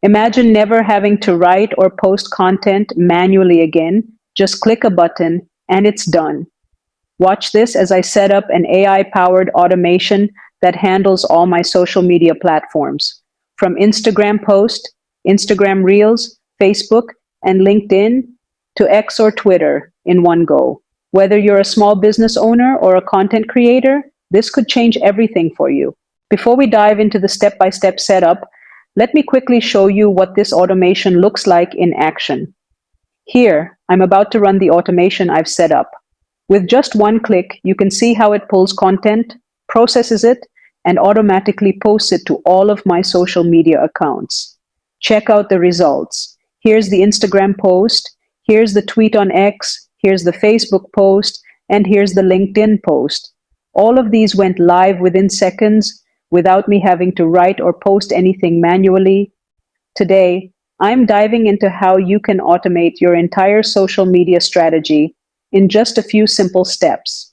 Imagine never having to write or post content manually again. Just click a button and it's done. Watch this as I set up an AI powered automation that handles all my social media platforms. From Instagram post, Instagram Reels, Facebook, and LinkedIn to X or Twitter in one go. Whether you're a small business owner or a content creator, this could change everything for you. Before we dive into the step by step setup, let me quickly show you what this automation looks like in action. Here, I'm about to run the automation I've set up. With just one click, you can see how it pulls content, processes it, and automatically posts it to all of my social media accounts. Check out the results. Here's the Instagram post, here's the tweet on X, here's the Facebook post, and here's the LinkedIn post. All of these went live within seconds without me having to write or post anything manually. Today, I'm diving into how you can automate your entire social media strategy in just a few simple steps.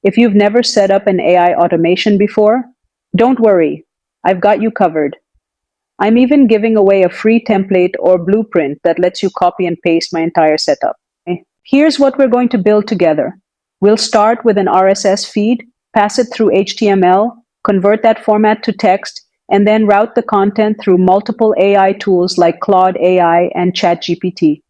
If you've never set up an AI automation before, don't worry, I've got you covered. I'm even giving away a free template or blueprint that lets you copy and paste my entire setup. Here's what we're going to build together. We'll start with an RSS feed, pass it through HTML, convert that format to text, and then route the content through multiple AI tools like Claude AI and ChatGPT.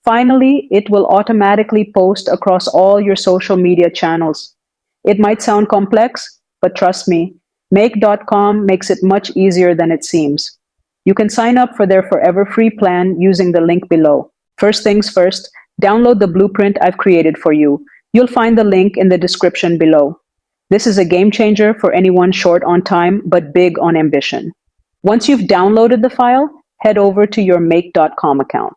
Finally, it will automatically post across all your social media channels. It might sound complex, but trust me, make.com makes it much easier than it seems. You can sign up for their forever free plan using the link below. First things first, download the blueprint I've created for you. You'll find the link in the description below. This is a game changer for anyone short on time but big on ambition. Once you've downloaded the file, head over to your make.com account.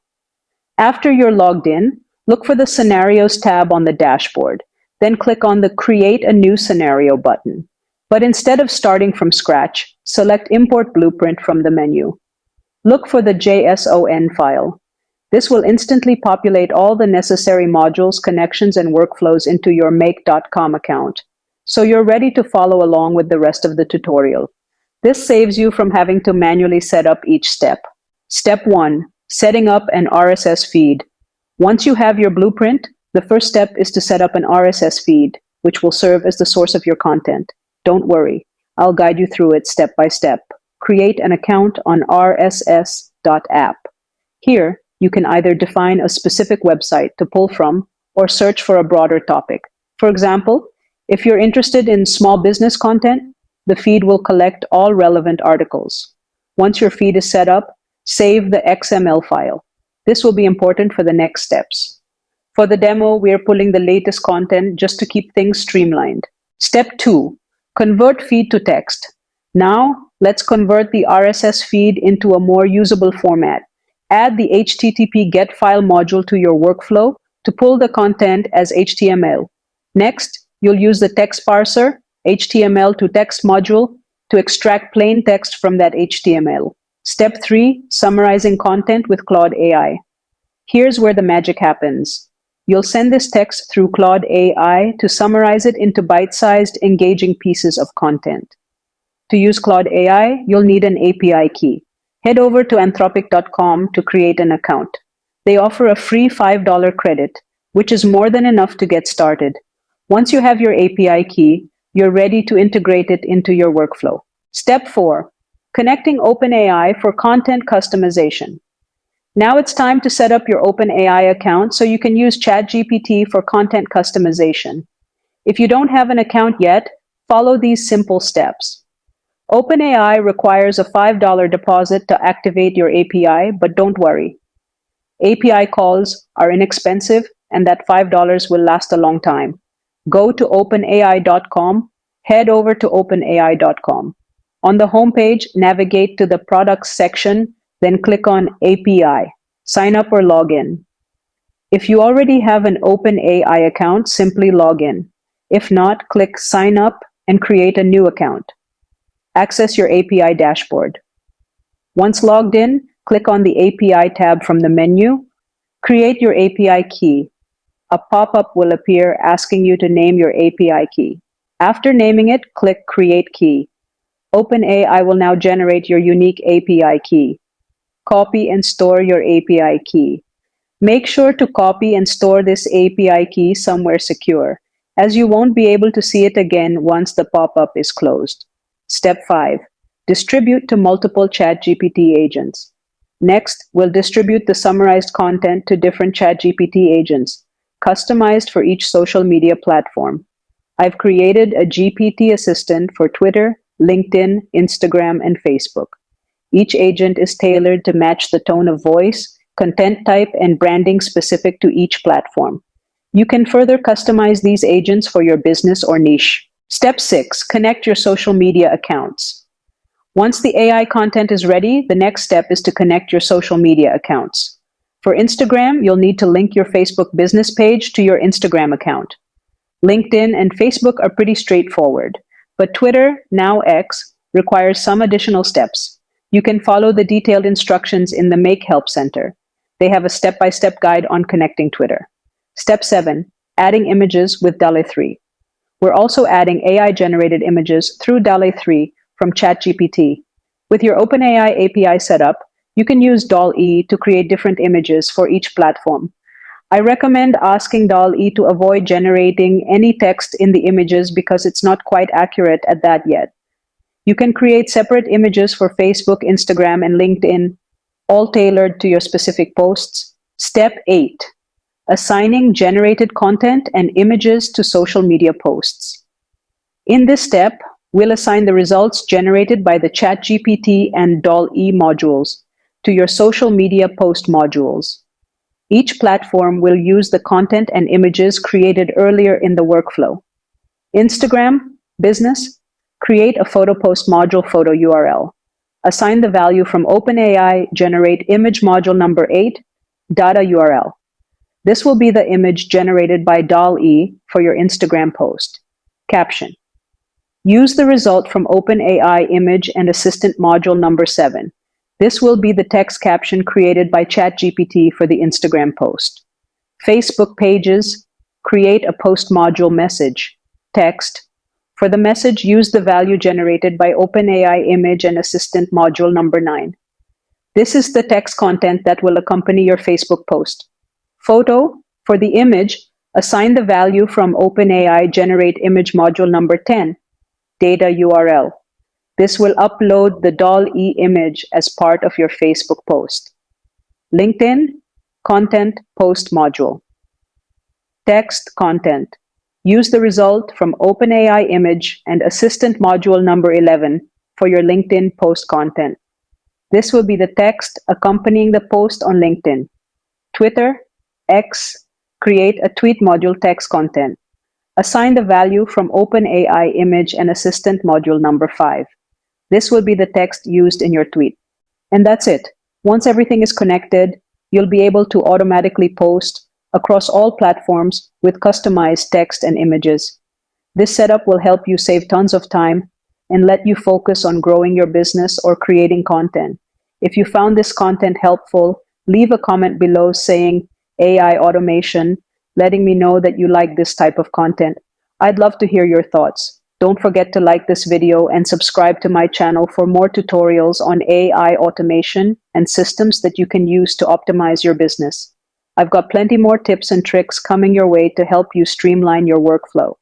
After you're logged in, look for the Scenarios tab on the dashboard. Then click on the Create a New Scenario button. But instead of starting from scratch, select Import Blueprint from the menu. Look for the JSON file. This will instantly populate all the necessary modules, connections, and workflows into your make.com account, so you're ready to follow along with the rest of the tutorial. This saves you from having to manually set up each step. Step 1. Setting up an RSS feed. Once you have your blueprint, the first step is to set up an RSS feed, which will serve as the source of your content. Don't worry, I'll guide you through it step by step. Create an account on rss.app. Here, you can either define a specific website to pull from or search for a broader topic. For example, if you're interested in small business content, the feed will collect all relevant articles. Once your feed is set up, save the XML file. This will be important for the next steps. For the demo, we are pulling the latest content just to keep things streamlined. Step 2. Convert feed to text. Now, let's convert the RSS feed into a more usable format. Add the HTTP GET file module to your workflow to pull the content as HTML. Next, you'll use the text parser, HTML to text module, to extract plain text from that HTML. Step 3. Summarizing content with Claude AI. Here's where the magic happens. You'll send this text through Claude AI to summarize it into bite-sized, engaging pieces of content. To use Claude AI, you'll need an API key. Head over to anthropic.com to create an account. They offer a free $5 credit, which is more than enough to get started. Once you have your API key, you're ready to integrate it into your workflow. Step 4. Connecting OpenAI for content customization. Now it's time to set up your OpenAI account so you can use ChatGPT for content customization. If you don't have an account yet, follow these simple steps. OpenAI requires a $5 deposit to activate your API, but don't worry. API calls are inexpensive and that $5 will last a long time. Go to openai.com, head over to openai.com. On the homepage, navigate to the Products section, then click on API. Sign up or log in. If you already have an OpenAI account, simply log in. If not, click Sign Up and create a new account. Access your API dashboard. Once logged in, click on the API tab from the menu. Create your API key. A pop-up will appear asking you to name your API key. After naming it, click Create Key. OpenAI will now generate your unique API key. copy and store your API key. Make sure to copy and store this API key somewhere secure, as you won't be able to see it again once the pop-up is closed. Step 5. Distribute to multiple ChatGPT agents. Next, we'll distribute the summarized content to different ChatGPT agents, customized for each social media platform. I've created a GPT assistant for Twitter, LinkedIn, Instagram, and Facebook. Each agent is tailored to match the tone of voice, content type, and branding specific to each platform. You can further customize these agents for your business or niche. Step 6. Connect your social media accounts. Once the AI content is ready, the next step is to connect your social media accounts. For Instagram, you'll need to link your Facebook business page to your Instagram account. LinkedIn and Facebook are pretty straightforward, but Twitter, now X, requires some additional steps. You can follow the detailed instructions in the Make Help Center. They have a step-by-step guide on connecting Twitter. Step 7. Adding images with DALL-E 3. We're also adding AI-generated images through DALL-E 3 from ChatGPT. With your OpenAI API setup, you can use DALL-E to create different images for each platform. I recommend asking DALL-E to avoid generating any text in the images because it's not quite accurate at that yet. You can create separate images for Facebook, Instagram, and LinkedIn, all tailored to your specific posts. Step 8. Assigning generated content and images to social media posts. In this step, we'll assign the results generated by the ChatGPT and DALL-E modules to your social media post modules. Each platform will use the content and images created earlier in the workflow. Instagram, business, create a photo post module photo URL. Assign the value from OpenAI, generate image module number 8, data URL. This will be the image generated by DALL-E for your Instagram post. Caption. Use the result from OpenAI image and assistant module number 7. This will be the text caption created by ChatGPT for the Instagram post. Facebook pages, create a post module message. Text. For the message, use the value generated by OpenAI image and assistant module number 9. This is the text content that will accompany your Facebook post. Photo. For the image, assign the value from OpenAI generate image module number 10. Data URL. This will upload the DALL-E image as part of your Facebook post. LinkedIn, content post module. Text content. Use the result from OpenAI image and assistant module number 11 for your LinkedIn post content. This will be the text accompanying the post on LinkedIn. Twitter, X, create a tweet module text content. Assign the value from OpenAI image and assistant module number 5. This will be the text used in your tweet. And that's it. Once everything is connected, you'll be able to automatically post across all platforms with customized text and images. This setup will help you save tons of time and let you focus on growing your business or creating content. If you found this content helpful, leave a comment below saying AI automation, letting me know that you like this type of content. I'd love to hear your thoughts. Don't forget to like this video and subscribe to my channel for more tutorials on AI automation and systems that you can use to optimize your business. I've got plenty more tips and tricks coming your way to help you streamline your workflow.